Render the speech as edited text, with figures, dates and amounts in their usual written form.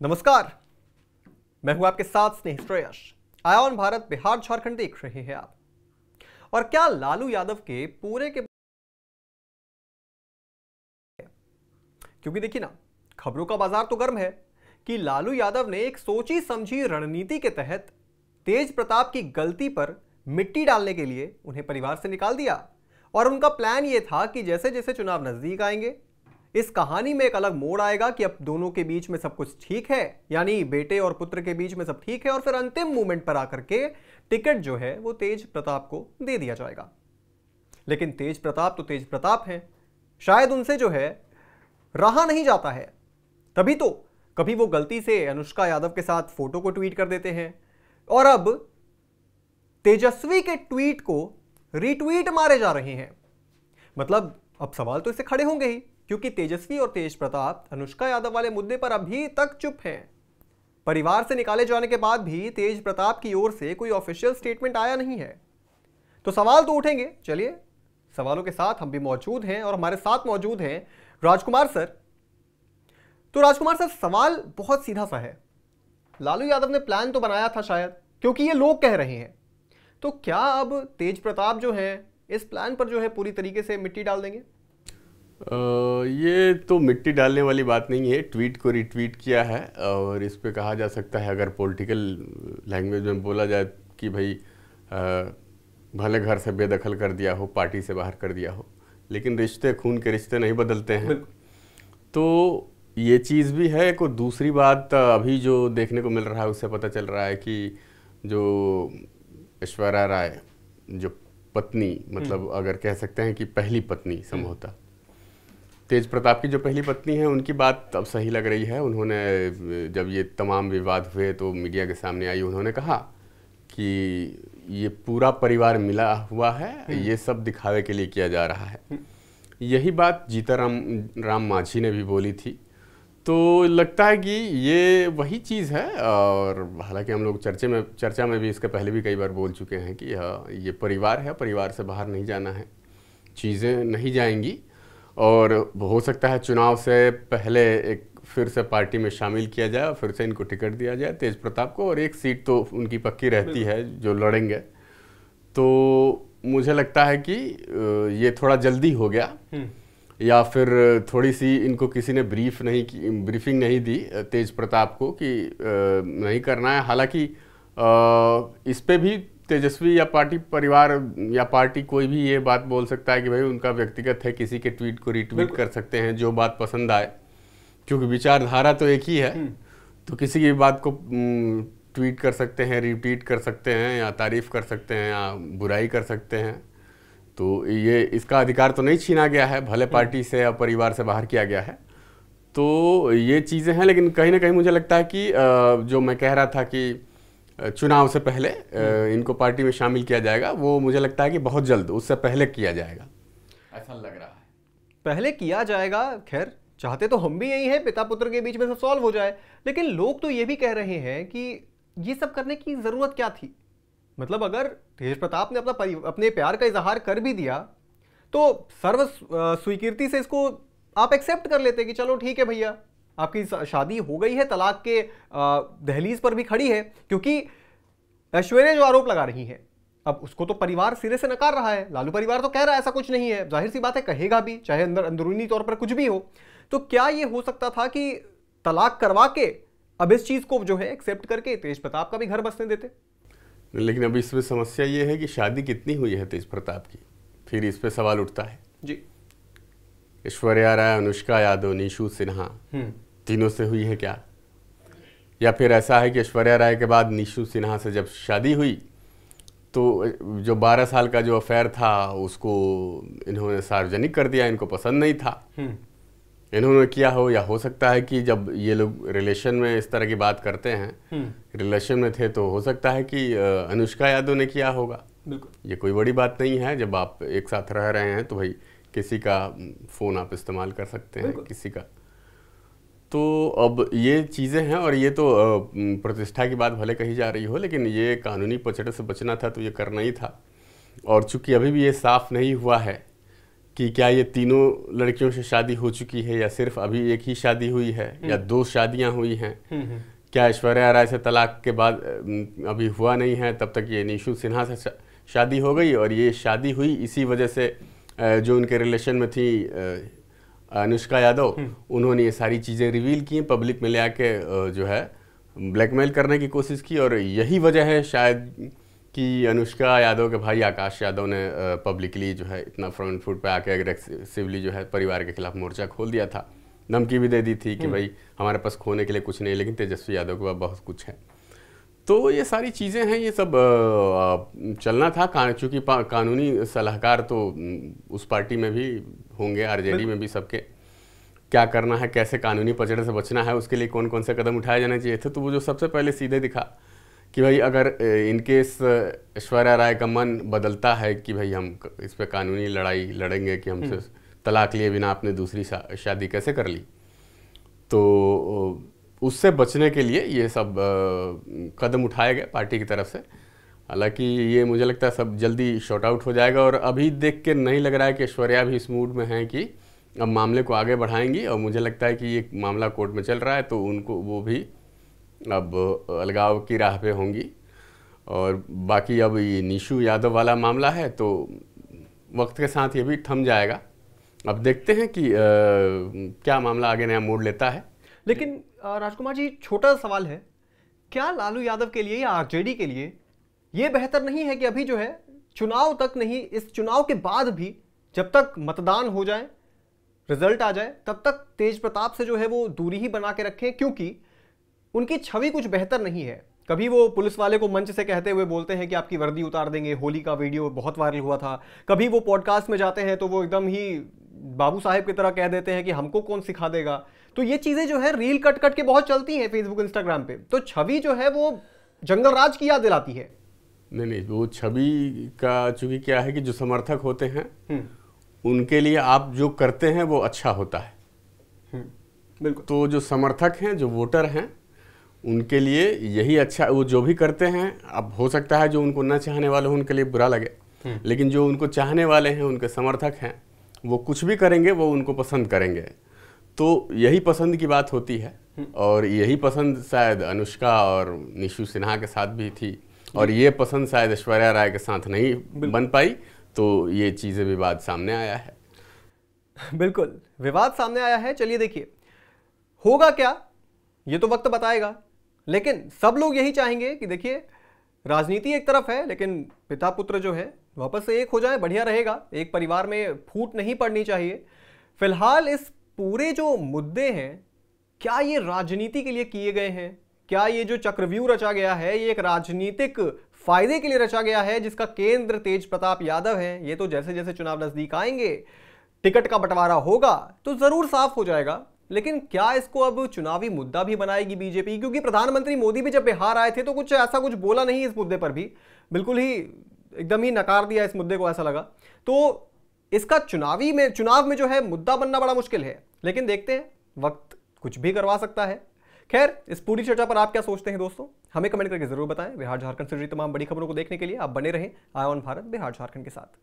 नमस्कार, मैं हूं आपके साथ स्नेह श्रेयस। आयान भारत बिहार झारखंड देख रहे हैं आप। और क्या लालू यादव के पूरे के क्योंकि देखिए ना, खबरों का बाजार तो गर्म है कि लालू यादव ने एक सोची समझी रणनीति के तहत तेज प्रताप की गलती पर मिट्टी डालने के लिए उन्हें परिवार से निकाल दिया। और उनका प्लान यह था कि जैसे जैसे चुनाव नजदीक आएंगे, इस कहानी में एक अलग मोड़ आएगा कि अब दोनों के बीच में सब कुछ ठीक है, यानी बेटे और पुत्र के बीच में सब ठीक है, और फिर अंतिम मोमेंट पर आकर के टिकट जो है वो तेज प्रताप को दे दिया जाएगा। लेकिन तेज प्रताप तो तेज प्रताप हैं, शायद उनसे जो है रहा नहीं जाता है। तभी तो कभी वो गलती से अनुष्का यादव के साथ फोटो को ट्वीट कर देते हैं, और अब तेजस्वी के ट्वीट को रीट्वीट मारे जा रहे हैं। मतलब अब सवाल तो इससे खड़े होंगे ही, क्योंकि तेजस्वी और तेज प्रताप अनुष्का यादव वाले मुद्दे पर अभी तक चुप हैं। परिवार से निकाले जाने के बाद भी तेज प्रताप की ओर से कोई ऑफिशियल स्टेटमेंट आया नहीं है। तो सवाल तो उठेंगे। चलिए, सवालों के साथ हम भी मौजूद हैं, और हमारे साथ मौजूद हैं राजकुमार सर। तो राजकुमार सर, सवाल बहुत सीधा सा है। लालू यादव ने प्लान तो बनाया था शायद, क्योंकि ये लोग कह रहे हैं, तो क्या अब तेज प्रताप जो है इस प्लान पर जो है पूरी तरीके से मिट्टी डाल देंगे? ये तो मिट्टी डालने वाली बात नहीं है। ट्वीट को रिट्वीट किया है, और इस पे कहा जा सकता है, अगर पॉलिटिकल लैंग्वेज में बोला जाए कि भाई भले घर से बेदखल कर दिया हो, पार्टी से बाहर कर दिया हो, लेकिन रिश्ते, खून के रिश्ते नहीं बदलते हैं। तो ये चीज़ भी है। को दूसरी बात अभी जो देखने को मिल रहा है उससे पता चल रहा है कि जो ऐश्वर्या राय, जो पत्नी, मतलब अगर कह सकते हैं कि पहली पत्नी संभवतः तेज प्रताप की जो पहली पत्नी है, उनकी बात अब सही लग रही है। उन्होंने जब ये तमाम विवाद हुए तो मीडिया के सामने आई, उन्होंने कहा कि ये पूरा परिवार मिला हुआ है, ये सब दिखावे के लिए किया जा रहा है। यही बात जीतन मांझी ने भी बोली थी। तो लगता है कि ये वही चीज़ है। और हालांकि हम लोग चर्चा में भी इसके पहले भी कई बार बोल चुके हैं कि हाँ, ये परिवार है, परिवार से बाहर नहीं जाना है, चीज़ें नहीं जाएंगी। और हो सकता है चुनाव से पहले एक फिर से पार्टी में शामिल किया जाए और फिर से इनको टिकट दिया जाए तेज प्रताप को, और एक सीट तो उनकी पक्की रहती है जो लड़ेंगे। तो मुझे लगता है कि ये थोड़ा जल्दी हो गया, या फिर थोड़ी सी इनको किसी ने ब्रीफिंग नहीं दी तेज प्रताप को कि नहीं करना है। हालांकि इस पे भी तेजस्वी या पार्टी परिवार या पार्टी कोई भी ये बात बोल सकता है कि भाई उनका व्यक्तिगत है, किसी के ट्वीट को रीट्वीट कर सकते हैं जो बात पसंद आए, क्योंकि विचारधारा तो एक ही है। तो किसी की बात को ट्वीट कर सकते हैं, रीट्वीट कर सकते हैं, या तारीफ कर सकते हैं, या बुराई कर सकते हैं। तो ये इसका अधिकार तो नहीं छीना गया है, भले पार्टी से या परिवार से बाहर किया गया है। तो ये चीज़ें हैं, लेकिन कहीं ना कहीं मुझे लगता है कि जो मैं कह रहा था कि चुनाव से पहले इनको पार्टी में शामिल किया जाएगा, वो मुझे लगता है कि बहुत जल्द, उससे पहले किया जाएगा, ऐसा लग रहा है। पहले किया जाएगा। खैर, चाहते तो हम भी यही हैं, पिता पुत्र के बीच में सब सॉल्व हो जाए। लेकिन लोग तो ये भी कह रहे हैं कि ये सब करने की जरूरत क्या थी। मतलब अगर तेज प्रताप ने अपने प्यार का इजहार कर भी दिया, तो सर्व स्वीकृति से इसको आप एक्सेप्ट कर लेते कि चलो ठीक है भैया, आपकी शादी हो गई है, तलाक के दहलीज पर भी खड़ी है। क्योंकि ऐश्वर्या जो आरोप लगा रही है, अब उसको तो परिवार सिरे से नकार रहा है। लालू परिवार तो कह रहा है ऐसा कुछ नहीं है, जाहिर सी बात है कहेगा भी, चाहे अंदरूनी तौर पर कुछ भी हो। तो क्या ये हो सकता था कि तलाक करवा के अब इस चीज को जो है एक्सेप्ट करके तेज प्रताप का भी घर बसने देते? लेकिन अब इसमें समस्या ये है कि शादी कितनी हुई है तेज प्रताप की, फिर इस पे सवाल उठता है जी। ऐश्वर्या राय, अनुष्का यादव, निशू सिन्हा, तीनों से हुई है क्या? या फिर ऐसा है कि ऐश्वर्या राय के बाद निशू सिन्हा से जब शादी हुई तो जो 12 साल का जो अफेयर था उसको इन्होंने सार्वजनिक कर दिया, इनको पसंद नहीं था, इन्होंने किया हो। या हो सकता है कि जब ये लोग रिलेशन में इस तरह की बात करते हैं, रिलेशन में थे, तो हो सकता है कि अनुष्का यादव ने किया होगा। ये कोई बड़ी बात नहीं है, जब आप एक साथ रह रहे हैं तो भाई किसी का फ़ोन आप इस्तेमाल कर सकते हैं, किसी का। तो अब ये चीज़ें हैं, और ये तो प्रतिष्ठा की बात भले कही जा रही हो, लेकिन ये कानूनी पचड़े से बचना था तो ये करना ही था। और चूंकि अभी भी ये साफ नहीं हुआ है कि क्या ये तीनों लड़कियों से शादी हो चुकी है या सिर्फ अभी एक ही शादी हुई है या 2 शादियां हुई हैं। क्या ऐश्वर्या राय से तलाक के बाद अभी हुआ नहीं है, तब तक ये निशु सिन्हा से शादी हो गई, और ये शादी हुई इसी वजह से जो उनके रिलेशन में थी अनुष्का यादव, उन्होंने ये सारी चीज़ें रिवील की, पब्लिक में ले आके जो है ब्लैकमेल करने की कोशिश की, और यही वजह है शायद कि अनुष्का यादव के भाई आकाश यादव ने पब्लिकली जो है इतना फ्रंट फुट पे आके एग्रेसिवली जो है परिवार के खिलाफ मोर्चा खोल दिया था। धमकी भी दे दी थी कि भाई हमारे पास खोने के लिए कुछ नहीं, लेकिन तेजस्वी यादव के पास बहुत कुछ है। तो ये सारी चीज़ें हैं, ये सब चलना था। चूँकि कानूनी सलाहकार तो उस पार्टी में भी होंगे, आरजेडी में भी, सबके क्या करना है, कैसे कानूनी पचड़े से बचना है, उसके लिए कौन कौन से कदम उठाए जाने चाहिए थे। तो वो जो सबसे पहले सीधे दिखा कि भाई अगर इनकेस ऐश्वर्या राय का मन बदलता है कि भाई हम इस पर कानूनी लड़ाई लड़ेंगे कि हमसे तलाक लिए बिना आपने दूसरी शादी कैसे कर ली, तो उससे बचने के लिए ये सब कदम उठाए गए पार्टी की तरफ से। हालांकि ये मुझे लगता है सब जल्दी शॉर्ट आउट हो जाएगा, और अभी देख के नहीं लग रहा है कि ऐश्वर्या भी इस मूड में है कि अब मामले को आगे बढ़ाएंगी, और मुझे लगता है कि ये मामला कोर्ट में चल रहा है तो उनको वो भी अब अलगाव की राह पे होंगी। और बाकी अब ये निशु यादव वाला मामला है तो वक्त के साथ ये भी थम जाएगा। अब देखते हैं कि क्या मामला आगे नया मोड़ लेता है। लेकिन राजकुमार जी, छोटा सवाल है, क्या लालू यादव के लिए या आरजेडी के लिए ये बेहतर नहीं है कि अभी जो है चुनाव तक नहीं, इस चुनाव के बाद भी जब तक मतदान हो जाए, रिजल्ट आ जाए, तब तक तेज प्रताप से जो है वो दूरी ही बना के रखें, क्योंकि उनकी छवि कुछ बेहतर नहीं है। कभी वो पुलिस वाले को मंच से कहते हुए बोलते हैं कि आपकी वर्दी उतार देंगे, होली का वीडियो बहुत वायरल हुआ था। कभी वो पॉडकास्ट में जाते हैं तो वो एकदम ही बाबू साहेब की तरह कह देते हैं कि हमको कौन सिखा देगा। तो ये चीजें जो है रील कट कट के बहुत चलती हैं फेसबुक इंस्टाग्राम पे, तो छवि जो है वो जंगल राज की याद दिलाती है। नहीं, वो छवि का चूंकि क्या है कि जो समर्थक होते हैं उनके लिए आप जो करते हैं वो अच्छा होता है। बिल्कुल। तो जो समर्थक हैं, जो वोटर हैं, उनके लिए यही अच्छा, वो जो भी करते हैं, अब हो सकता है जो उनको न चाहने वाले हो उनके लिए बुरा लगे, लेकिन जो उनको चाहने वाले हैं, उनके समर्थक हैं, वो कुछ भी करेंगे वो उनको पसंद करेंगे। तो यही पसंद की बात होती है, और यही पसंद शायद अनुष्का और निशु सिन्हा के साथ भी थी, और ये पसंद शायद ऐश्वर्या राय के साथ नहीं बन पाई, तो ये चीज़ें विवाद सामने आया है। बिल्कुल, विवाद सामने आया है। चलिए देखिए होगा क्या, ये तो वक्त बताएगा, लेकिन सब लोग यही चाहेंगे कि देखिए राजनीति एक तरफ है, लेकिन पिता पुत्र जो है वापस से एक हो जाए, बढ़िया रहेगा। एक परिवार में फूट नहीं पड़नी चाहिए। फिलहाल इस पूरे जो मुद्दे हैं, क्या ये राजनीति के लिए किए गए हैं? क्या ये जो चक्रव्यूह रचा गया है ये एक राजनीतिक फायदे के लिए रचा गया है, जिसका केंद्र तेज प्रताप यादव है? ये तो जैसे जैसे चुनाव नजदीक आएंगे, टिकट का बंटवारा होगा तो जरूर साफ हो जाएगा। लेकिन क्या इसको अब चुनावी मुद्दा भी बनाएगी बीजेपी? क्योंकि प्रधानमंत्री मोदी भी जब बिहार आए थे तो कुछ ऐसा कुछ बोला नहीं इस मुद्दे पर भी, बिल्कुल ही एकदम ही नकार दिया इस मुद्दे को, ऐसा लगा। तो इसका चुनाव में जो है मुद्दा बनना बड़ा मुश्किल है, लेकिन देखते हैं, वक्त कुछ भी करवा सकता है। खैर, इस पूरी चर्चा पर आप क्या सोचते हैं दोस्तों, हमें कमेंट करके जरूर बताएं। बिहार झारखंड से जुड़ी तमाम बड़ी खबरों को देखने के लिए आप बने रहें आय ऑन भारत बिहार झारखंड के साथ।